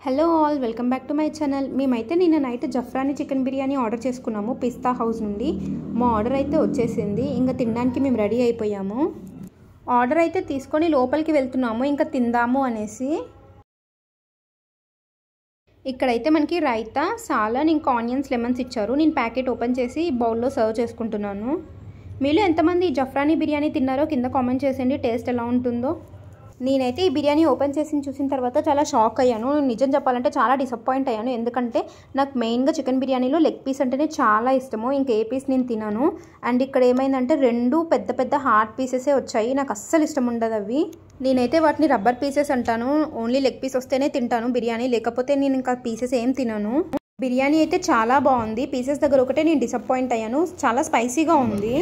Hello all, welcome back to my channel. మేమైతే నిన్న night Zafrani chicken biryani order చేసుకున్నాము పిస్తా house నుండి. మా ఆర్డర్ అయితే వచ్చేసింది. ఇంకా తినడానికి మేము రెడీ అయిపోయాము. ఆర్డర్ అయితే తీసుకొని లోపలికి వెళ్తున్నాము ఇంకా తిందాము అనేసి. ఇక్కడైతే మనకి రైతా, సాలన్, ఇంకా ఆనియన్స్, లెమన్స్ ఇచ్చారు. నేను ప్యాకెట్ ఓపెన్ చేసి బౌల్లో సర్వ్ చేసుకుంటున్నాను. మీలో ఎంతమంది జఫ్రానీ బిర్యానీ తిన్నారో కింద కామెంట్ చేసేయండి, టేస్ట్ ఎలా ఉంటుందో. నేనైతే ఈ బిర్యానీ ఓపెన్ చేసి చూసిన తర్వాత చాలా షాక్ అయ్యాను. నిజం చెప్పాలంటే చాలా డిసప్పాయింట్ అయ్యాను. ఎందుకంటే నాకు మెయిన్గా చికెన్ బిర్యానీలో లెగ్ పీస్ అంటేనే చాలా ఇష్టము. ఇంకా ఏ పీస్ నేను తినను. అండ్ ఇక్కడ ఏమైందంటే రెండు పెద్ద పెద్ద హార్డ్ పీసెసే వచ్చాయి. నాకు అస్సలు ఇష్టం ఉండదు అవి. నేనైతే వాటిని రబ్బర్ పీసెస్ అంటాను. ఓన్లీ లెగ్ పీస్ వస్తేనే తింటాను బిర్యానీ, లేకపోతే నేను ఇంకా పీసెస్ ఏం తినను. బిర్యానీ అయితే చాలా బాగుంది. పీసెస్ దగ్గర ఒకటే నేను డిసప్పాయింట్ అయ్యాను. చాలా స్పైసీగా ఉంది.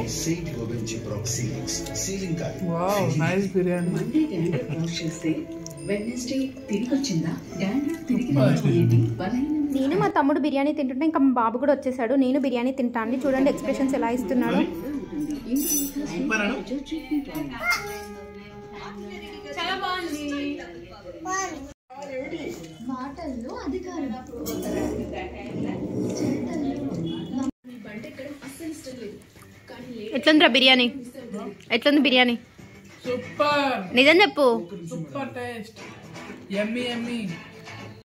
నేను మా తమ్ముడు బిర్యానీ తింటుంటే ఇంకా మా బాబు కూడా వచ్చేసాడు. నేను బిర్యానీ తింటాను. చూడండి ఎక్స్ప్రెషన్స్ ఎలా ఇస్తున్నాడు. చాలా బాగుంది. మాటల్లో అధికారం. ఎట్లుందిరా బిర్యానీ? ఎట్లుంది బిర్యానీ? సూపర్. నిజం చెప్పు. Super taste. యమ్మీ యమ్మీ.